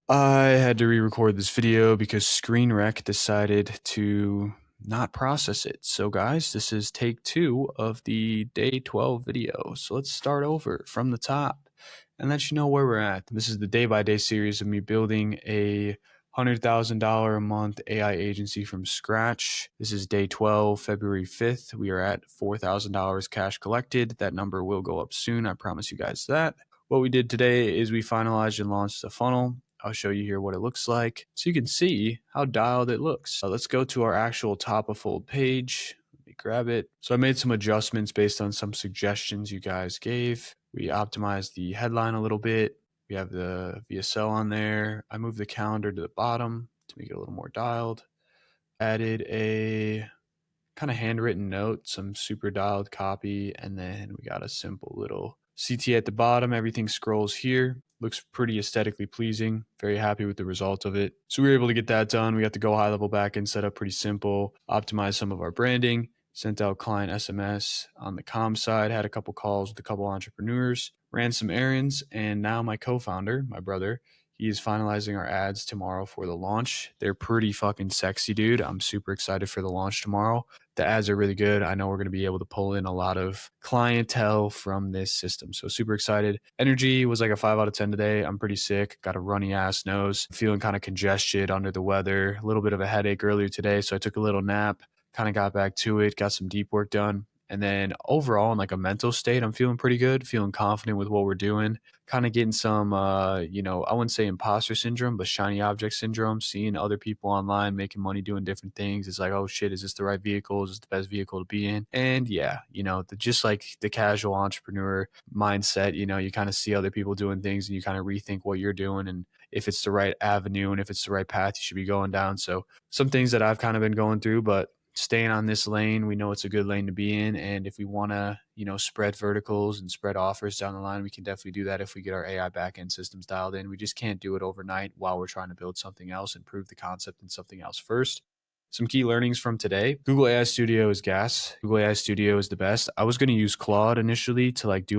I had to re-record this video because ScreenRec decided to not process it. So guys, this is take 2 of the day 12 video. So let's start over from the top and let you know where we're at. This is the day-by-day series of me building a $100,000 a month AI agency from scratch. This is day 12, February 5th. We are at $4,000 cash collected. That number will go up soon. I promise you guys that. What we did today is we finalized and launched the funnel. I'll show you here what it looks like so you can see how dialed it looks. Let's go to our actual top of fold page. Let me grab it. So I made some adjustments based on some suggestions you guys gave. We optimized the headline a little bit. We have the VSL on there. I moved the calendar to the bottom to make it a little more dialed. Added a kind of handwritten note, some super dialed copy, and then we got a simple little CTA at the bottom. Everything scrolls here. Looks pretty aesthetically pleasing. Very happy with the result of it. So we were able to get that done. We got the Go High Level backend set up pretty simple. Optimized some of our branding. Sent out client SMS on the comm side. Had a couple calls with a couple entrepreneurs. Ran some errands. And now my co-founder, my brother, he is finalizing our ads tomorrow for the launch. They're pretty fucking sexy, dude. I'm super excited for the launch tomorrow. The ads are really good. I know we're going to be able to pull in a lot of clientele from this system. So super excited. Energy was like a 5 out of 10 today. I'm pretty sick. Got a runny ass nose. Feeling kind of congested, under the weather. A little bit of a headache earlier today. So I took a little nap, kind of got back to it, got some deep work done. And then overall, in like a mental state, I'm feeling pretty good, feeling confident with what we're doing. Kind of getting some, I wouldn't say imposter syndrome, but shiny object syndrome. Seeing other people online making money doing different things. It's like, oh shit, is this the right vehicle? Is this the best vehicle to be in? And yeah, just like the casual entrepreneur mindset, you kind of see other people doing things and you kind of rethink what you're doing and if it's the right avenue and if it's the right path you should be going down. So some things that I've kind of been going through, but staying on this lane, we know it's a good lane to be in. And if we want to, spread verticals and spread offers down the line, we can definitely do that if we get our AI backend systems dialed in. We just can't do it overnight while we're trying to build something else and prove the concept in something else first. Some key learnings from today. Google AI Studio is gas. Google AI Studio is the best. I was going to use Claude initially to like do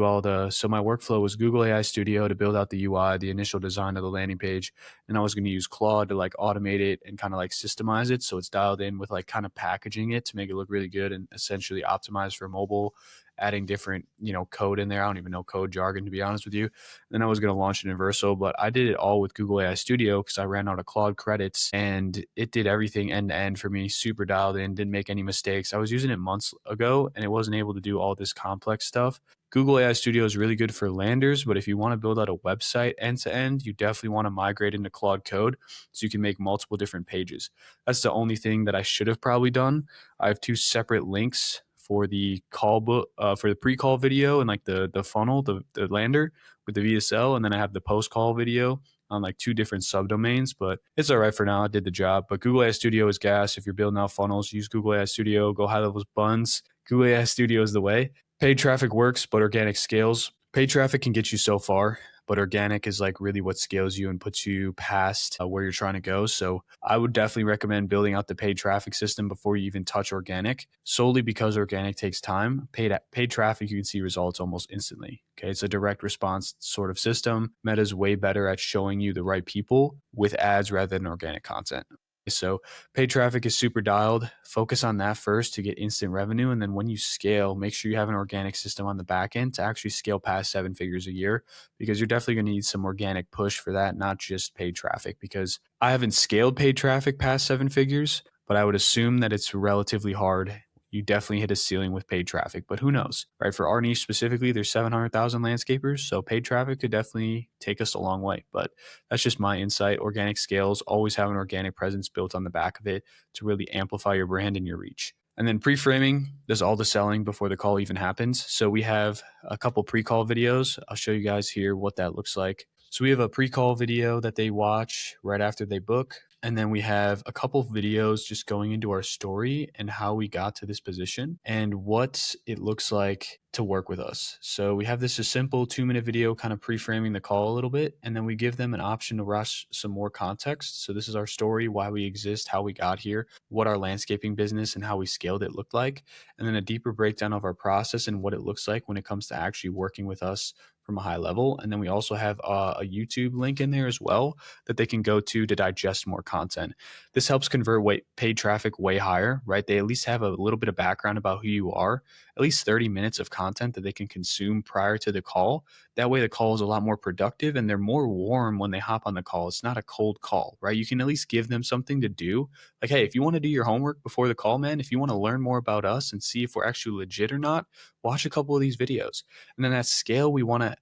so my workflow was Google AI Studio to build out the UI, the initial design of the landing page. And I was going to use Claude to like automate it and kind of like systemize it. So it's dialed in with like kind of packaging it to make it look really good and essentially optimized for mobile, adding different, code in there. I don't even know code jargon, to be honest with you. Then I was going to launch an Universal, but I did it all with Google AI Studio because I ran out of Claude credits and it did everything end to end for me, super dialed in, didn't make any mistakes. I was using it months ago and it wasn't able to do all this complex stuff. Google AI Studio is really good for landers, but if you want to build out a website end to end, you definitely want to migrate into Claude Code so you can make multiple different pages. That's the only thing that I should have probably done. I have 2 separate links for the call book, for the pre-call video and like the funnel, the lander with the VSL, and then I have the post-call video on like 2 different subdomains, but it's all right for now. I did the job. But Google AI Studio is gas. If you're building out funnels, use Google AI Studio. Go high levels buns. Google AI Studio is the way. Paid traffic works, but organic scales. Paid traffic can get you so far, but organic is like really what scales you and puts you past where you're trying to go. So I would definitely recommend building out the paid traffic system before you even touch organic, solely because organic takes time. Paid traffic, you can see results almost instantly. Okay, it's a direct response sort of system. Meta's way better at showing you the right people with ads rather than organic content. So paid traffic is super dialed. Focus on that first to get instant revenue. And then when you scale, make sure you have an organic system on the back end to actually scale past 7 figures a year, because you're definitely going to need some organic push for that, not just paid traffic, because I haven't scaled paid traffic past 7 figures, but I would assume that it's relatively hard. You definitely hit a ceiling with paid traffic, but who knows, right? For our niche specifically, there's 700,000 landscapers. So paid traffic could definitely take us a long way, but that's just my insight. Organic scales, always have an organic presence built on the back of it to really amplify your brand and your reach. And then pre-framing does all the selling before the call even happens. So we have a couple pre-call videos. I'll show you guys here what that looks like. So we have a pre-call video that they watch right after they book. And then we have a couple of videos just going into our story and how we got to this position and what it looks like to work with us. So we have this a simple 2-minute video kind of pre-framing the call a little bit, and then we give them an option to rush some more context. So this is our story, why we exist, how we got here, what our landscaping business and how we scaled it looked like, and then a deeper breakdown of our process and what it looks like when it comes to actually working with us from a high level. And then we also have a YouTube link in there as well that they can go to digest more content. This helps convert paid traffic way higher, right? They at least have a little bit of background about who you are, at least 30 minutes of content that they can consume prior to the call. That way the call is a lot more productive and they're more warm when they hop on the call. It's not a cold call, right? You can at least give them something to do. Like, hey, if you want to do your homework before the call, man, if you want to learn more about us and see if we're actually legit or not, watch a couple of these videos. And then at scale, we want to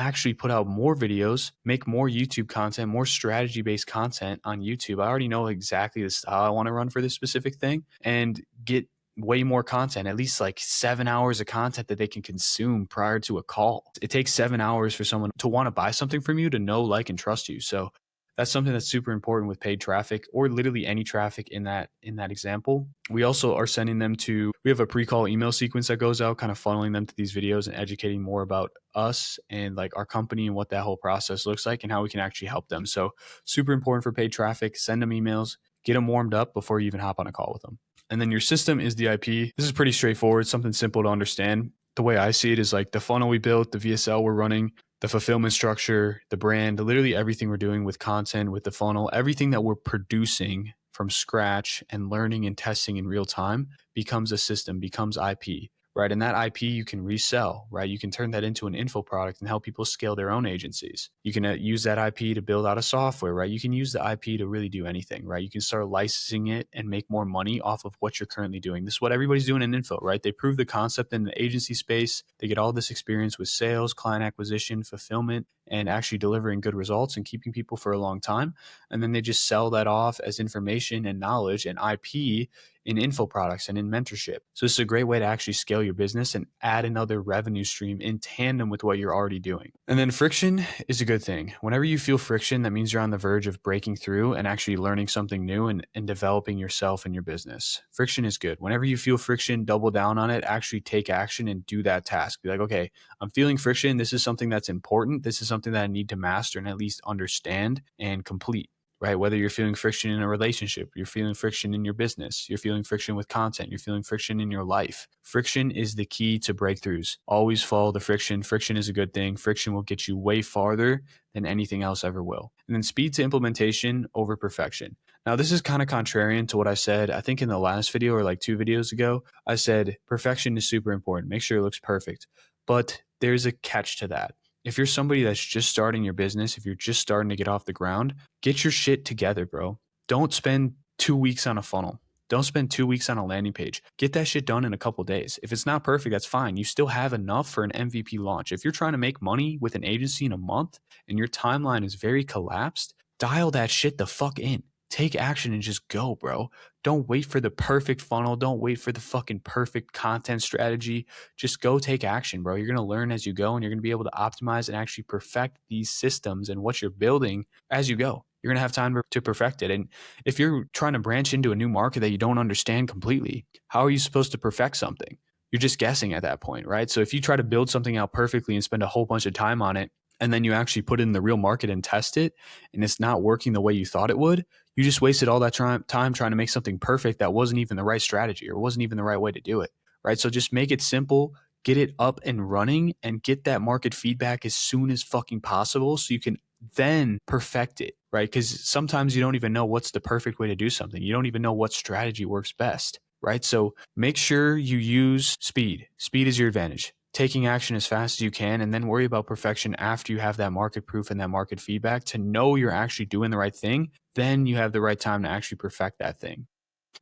actually put out more videos, make more YouTube content, more strategy based content on YouTube. I already know exactly the style I want to run for this specific thing and get way more content, at least like 7 hours of content that they can consume prior to a call. It takes 7 hours for someone to want to buy something from you, to know, like, and trust you. So that's something that's super important with paid traffic, or literally any traffic in that example. We also are sending them to, we have a pre-call email sequence that goes out, kind of funneling them to these videos and educating more about us and like our company and what that whole process looks like and how we can actually help them. So super important for paid traffic. Send them emails, get them warmed up before you even hop on a call with them. And then your system is the IP. This is pretty straightforward, something simple to understand. The way I see it is like the funnel we built, the VSL we're running, the fulfillment structure, the brand, literally everything we're doing with content, with the funnel, everything that we're producing from scratch and learning and testing in real time becomes a system, becomes IP, right? And that IP you can resell, right? You can turn that into an info product and help people scale their own agencies. You can use that IP to build out a software, right? You can use the IP to really do anything, right? You can start licensing it and make more money off of what you're currently doing. This is what everybody's doing in info, right? They prove the concept in the agency space. They get all this experience with sales, client acquisition, fulfillment, and actually delivering good results and keeping people for a long time. And then they just sell that off as information and knowledge and IP in info products and in mentorship. So this is a great way to actually scale your business and add another revenue stream in tandem with what you're already doing. And then friction is a good thing. Whenever you feel friction, that means you're on the verge of breaking through and actually learning something new and developing yourself and your business. Friction is good. Whenever you feel friction, double down on it, actually take action and do that task. Be like, okay, I'm feeling friction. This is something that's important. This is something that I need to master and at least understand and complete. Right? Whether you're feeling friction in a relationship, you're feeling friction in your business, you're feeling friction with content, you're feeling friction in your life. Friction is the key to breakthroughs. Always follow the friction. Friction is a good thing. Friction will get you way farther than anything else ever will. And then speed to implementation over perfection. Now, this is kind of contrarian to what I said, I think in the last video or like 2 videos ago. I said perfection is super important. Make sure it looks perfect. But there's a catch to that. If you're somebody that's just starting your business, if you're just starting to get off the ground, get your shit together, bro. Don't spend 2 weeks on a funnel. Don't spend 2 weeks on a landing page. Get that shit done in a couple days. If it's not perfect, that's fine. You still have enough for an MVP launch. If you're trying to make money with an agency in a month and your timeline is very collapsed, dial that shit the fuck in. Take action and just go, bro. Don't wait for the perfect funnel. Don't wait for the fucking perfect content strategy. Just go take action, bro. You're going to learn as you go and you're going to be able to optimize and actually perfect these systems and what you're building as you go. You're going to have time to perfect it. And if you're trying to branch into a new market that you don't understand completely, how are you supposed to perfect something? You're just guessing at that point, right? So if you try to build something out perfectly and spend a whole bunch of time on it, and then you actually put it in the real market and test it, and it's not working the way you thought it would, you just wasted all that time trying to make something perfect that wasn't even the right strategy or wasn't even the right way to do it, right? So just make it simple, get it up and running, and get that market feedback as soon as fucking possible so you can then perfect it, right? Because sometimes you don't even know what's the perfect way to do something. You don't even know what strategy works best, right? So make sure you use speed. Speed is your advantage. Taking action as fast as you can, and then worry about perfection after you have that market proof and that market feedback to know you're actually doing the right thing. Then you have the right time to actually perfect that thing.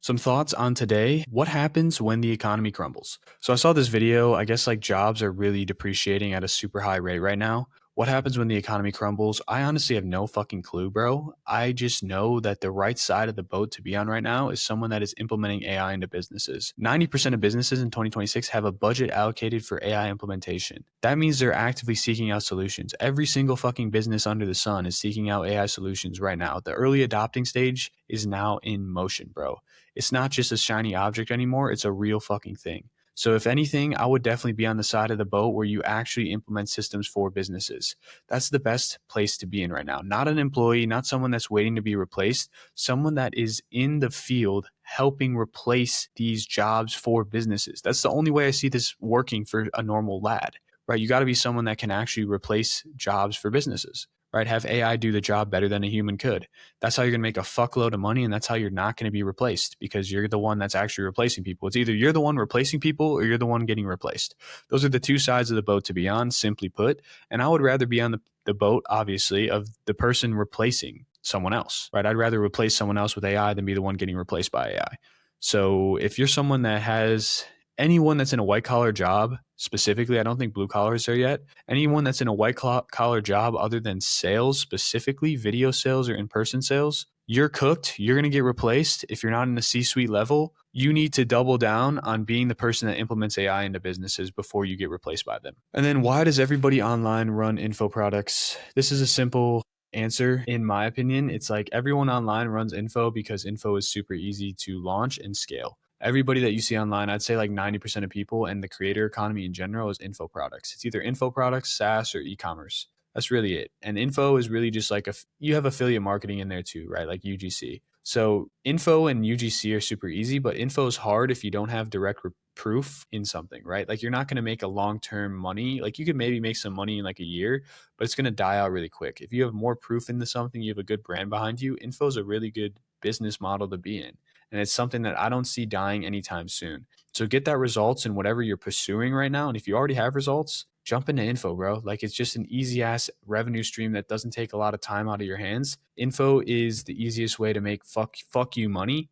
Some thoughts on today. What happens when the economy crumbles? So I saw this video. I guess like jobs are really depreciating at a super high rate right now. What happens when the economy crumbles? I honestly have no fucking clue, bro. I just know that the right side of the boat to be on right now is someone that is implementing AI into businesses. 90% of businesses in 2026 have a budget allocated for AI implementation. That means they're actively seeking out solutions. Every single fucking business under the sun is seeking out AI solutions right now. The early adopting stage is now in motion, bro. It's not just a shiny object anymore. It's a real fucking thing. So if anything, I would definitely be on the side of the boat where you actually implement systems for businesses. That's the best place to be in right now. Not an employee, not someone that's waiting to be replaced, someone that is in the field helping replace these jobs for businesses. That's the only way I see this working for a normal lad, right? You got to be someone that can actually replace jobs for businesses, right? Have AI do the job better than a human could. That's how you're going to make a fuckload of money. And that's how you're not going to be replaced, because you're the one that's actually replacing people. It's either you're the one replacing people or you're the one getting replaced. Those are the two sides of the boat to be on, simply put. And I would rather be on the boat, obviously, of the person replacing someone else, right? I'd rather replace someone else with AI than be the one getting replaced by AI. So if you're someone that has anyone that's in a white collar job, specifically, I don't think blue collar is there yet. Anyone that's in a white collar job other than sales, specifically video sales or in person sales, you're cooked. You're going to get replaced. If you're not in the C suite level, you need to double down on being the person that implements AI into businesses before you get replaced by them. And then, why does everybody online run info products? This is a simple answer, in my opinion. It's like everyone online runs info because info is super easy to launch and scale. Everybody that you see online, I'd say like 90% of people and the creator economy in general is info products. It's either info products, SaaS, or e-commerce. That's really it. And info is really just like you have affiliate marketing in there too, right? Like UGC. So info and UGC are super easy, but info is hard if you don't have direct proof in something, right? Like you're not going to make a long-term money. Like you could maybe make some money in like a year, but it's going to die out really quick. If you have more proof into something, you have a good brand behind you, info is a really good business model to be in. And it's something that I don't see dying anytime soon. So get that results in whatever you're pursuing right now. And if you already have results, jump into info, bro. Like it's just an easy ass revenue stream that doesn't take a lot of time out of your hands. Info is the easiest way to make fuck you money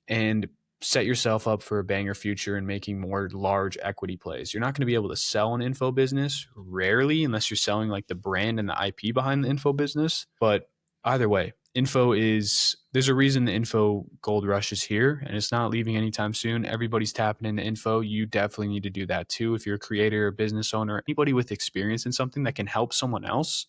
and set yourself up for a banger future and making more large equity plays. You're not going to be able to sell an info business, rarely, unless you're selling like the brand and the IP behind the info business. But either way, there's a reason the info gold rush is here, and it's not leaving anytime soon. Everybody's tapping into info. You definitely need to do that too. If you're a creator, a business owner, anybody with experience in something that can help someone else,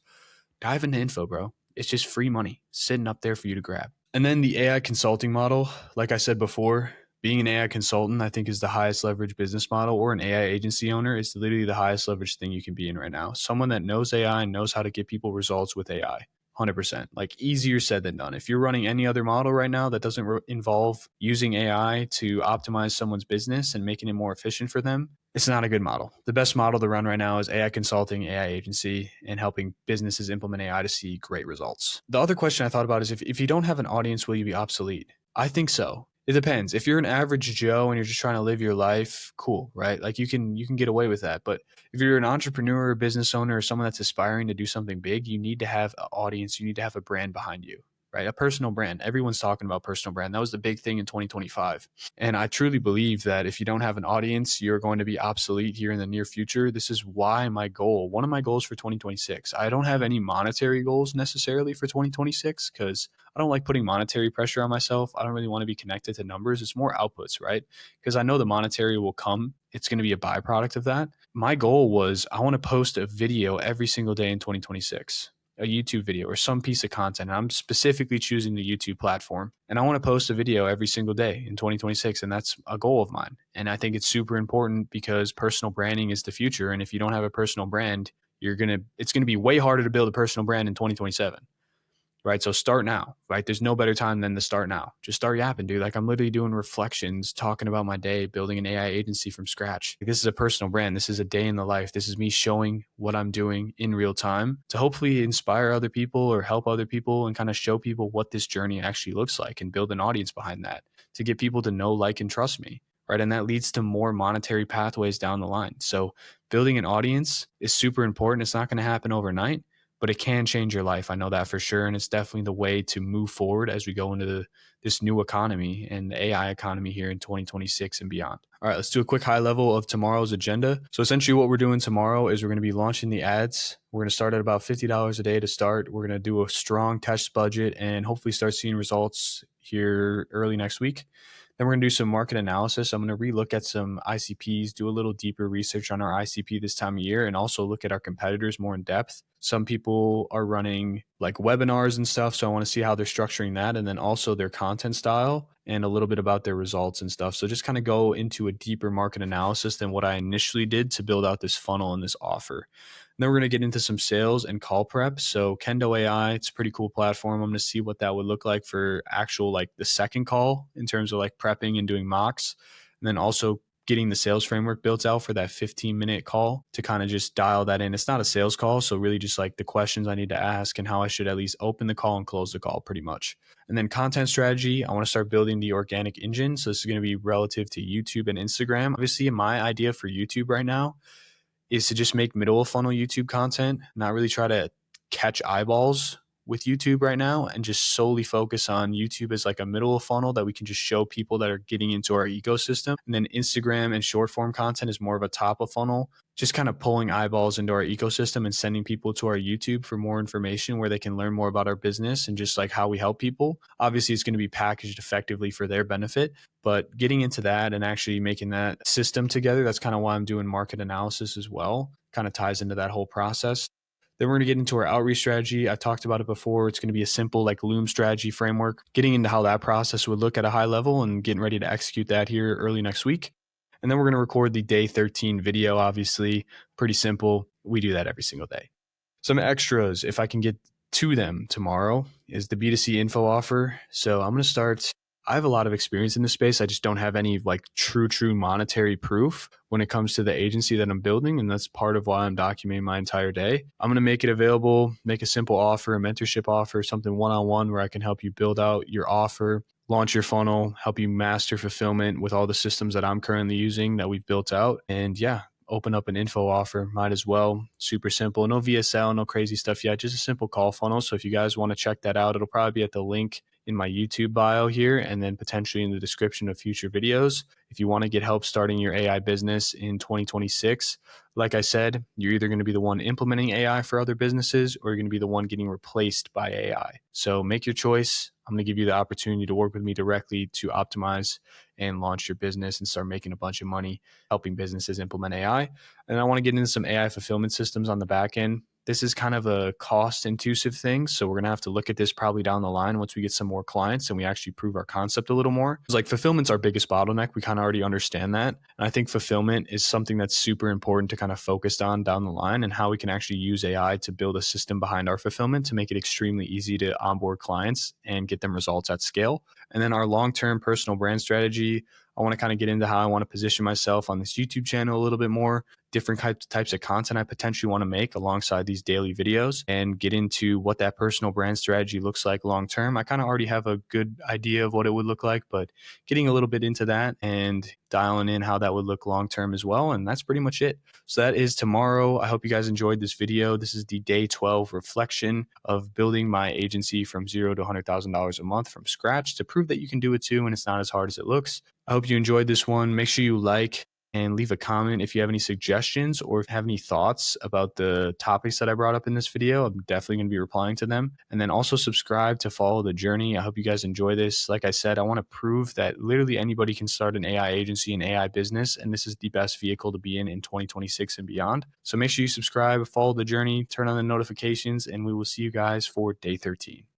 dive into info, bro. It's just free money sitting up there for you to grab. And then the AI consulting model, like I said before, being an AI consultant, I think, is the highest leverage business model, or an AI agency owner is literally the highest leverage thing you can be in right now. Someone that knows AI and knows how to get people results with AI. 100%. Like easier said than done. If you're running any other model right now that doesn't involve using AI to optimize someone's business and making it more efficient for them, it's not a good model. The best model to run right now is AI consulting, AI agency, and helping businesses implement AI to see great results. The other question I thought about is if you don't have an audience, will you be obsolete? I think so. It depends. If you're an average Joe and you're just trying to live your life, cool, right? Like you can get away with that. But if you're an entrepreneur, business owner, or someone that's aspiring to do something big, you need to have an audience. You need to have a brand behind you, right? A personal brand. Everyone's talking about personal brand. That was the big thing in 2025. And I truly believe that if you don't have an audience, you're going to be obsolete here in the near future. This is why one of my goals for 2026, I don't have any monetary goals necessarily for 2026 because I don't like putting monetary pressure on myself. I don't really want to be connected to numbers. It's more outputs, right? Because I know the monetary will come. It's going to be a byproduct of that. My goal was I want to post a video every single day in 2026, a YouTube video or some piece of content. And I'm specifically choosing the YouTube platform. And I want to post a video every single day in 2026. And that's a goal of mine. And I think it's super important because personal branding is the future. And if you don't have a personal brand, it's going to be way harder to build a personal brand in 2027. Right. So start now, right? There's no better time than to start now. Just start yapping, dude. Like I'm literally doing reflections, talking about my day, building an AI agency from scratch. Like, this is a personal brand. This is a day in the life. This is me showing what I'm doing in real time to hopefully inspire other people or help other people and kind of show people what this journey actually looks like and build an audience behind that to get people to know, like, and trust me. Right. And that leads to more monetary pathways down the line. So building an audience is super important. It's not going to happen overnight, but it can change your life. I know that for sure. And it's definitely the way to move forward as we go into this new economy and the AI economy here in 2026 and beyond. All right, let's do a quick high level of tomorrow's agenda. So essentially what we're doing tomorrow is we're going to be launching the ads. We're going to start at about $50 a day to start. We're going to do a strong test budget and hopefully start seeing results here early next week. Then we're going to do some market analysis. I'm going to relook at some ICPs, do a little deeper research on our ICP this time of year, and also look at our competitors more in depth. Some people are running like webinars and stuff, so I want to see how they're structuring that, and then also their content style and a little bit about their results and stuff. So just kind of go into a deeper market analysis than what I initially did to build out this funnel and this offer. And then we're going to get into some sales and call prep. So Kendo AI, it's a pretty cool platform. I'm going to see what that would look like for actual like the second call in terms of like prepping and doing mocks. And then also getting the sales framework built out for that 15-minute call to kind of just dial that in. It's not a sales call, so really just like the questions I need to ask and how I should at least open the call and close the call pretty much. And then content strategy, I want to start building the organic engine. So this is going to be relative to YouTube and Instagram. Obviously, my idea for YouTube right now is to just make middle of funnel YouTube content, not really try to catch eyeballs with YouTube right now, and just solely focus on YouTube as like a middle of funnel that we can just show people that are getting into our ecosystem. And then Instagram and short form content is more of a top of funnel, just kind of pulling eyeballs into our ecosystem and sending people to our YouTube for more information where they can learn more about our business and just like how we help people. Obviously, it's going to be packaged effectively for their benefit, but getting into that and actually making that system together, that's kind of why I'm doing market analysis as well. Kind of ties into that whole process. Then we're going to get into our outreach strategy. I talked about it before. It's going to be a simple like Loom strategy framework, getting into how that process would look at a high level and getting ready to execute that here early next week. And then we're going to record the day 13 video, obviously. Pretty simple. We do that every single day. Some extras, if I can get to them tomorrow, is the B2C info offer. So I'm going to start. I have a lot of experience in this space. I just don't have any like true monetary proof when it comes to the agency that I'm building. And that's part of why I'm documenting my entire day. I'm going to make it available, make a simple offer, a mentorship offer, something one-on-one where I can help you build out your offer, launch your funnel, help you master fulfillment with all the systems that I'm currently using that we've built out. And yeah, open up an info offer, might as well. Super simple, no VSL, no crazy stuff yet, just a simple call funnel. So if you guys want to check that out, it'll probably be at the link in my YouTube bio here, and then potentially in the description of future videos. If you want to get help starting your AI business in 2026, like I said, you're either going to be the one implementing AI for other businesses or you're going to be the one getting replaced by AI. So make your choice. I'm going to give you the opportunity to work with me directly to optimize and launch your business and start making a bunch of money helping businesses implement AI. And I want to get into some AI fulfillment systems on the back end. This is kind of a cost intensive thing. So we're going to have to look at this probably down the line once we get some more clients and we actually prove our concept a little more. It's like fulfillment's our biggest bottleneck. We kind of already understand that. And I think fulfillment is something that's super important to kind of focus on down the line, and how we can actually use AI to build a system behind our fulfillment to make it extremely easy to onboard clients and get them results at scale. And then our long-term personal brand strategy, I want to kind of get into how I want to position myself on this YouTube channel a little bit more, different types of content I potentially want to make alongside these daily videos, and get into what that personal brand strategy looks like long term. I kind of already have a good idea of what it would look like, but getting a little bit into that and dialing in how that would look long term as well. And that's pretty much it. So that is tomorrow. I hope you guys enjoyed this video. This is the day 12 reflection of building my agency from $0 to $100,000 a month from scratch to prove that you can do it too, and it's not as hard as it looks. I hope you enjoyed this one. Make sure you like and leave a comment if you have any suggestions or have any thoughts about the topics that I brought up in this video. I'm definitely going to be replying to them. And then also subscribe to follow the journey. I hope you guys enjoy this. Like I said, I want to prove that literally anybody can start an AI agency and AI business, and this is the best vehicle to be in 2026 and beyond. So make sure you subscribe, follow the journey, turn on the notifications, and we will see you guys for day 13.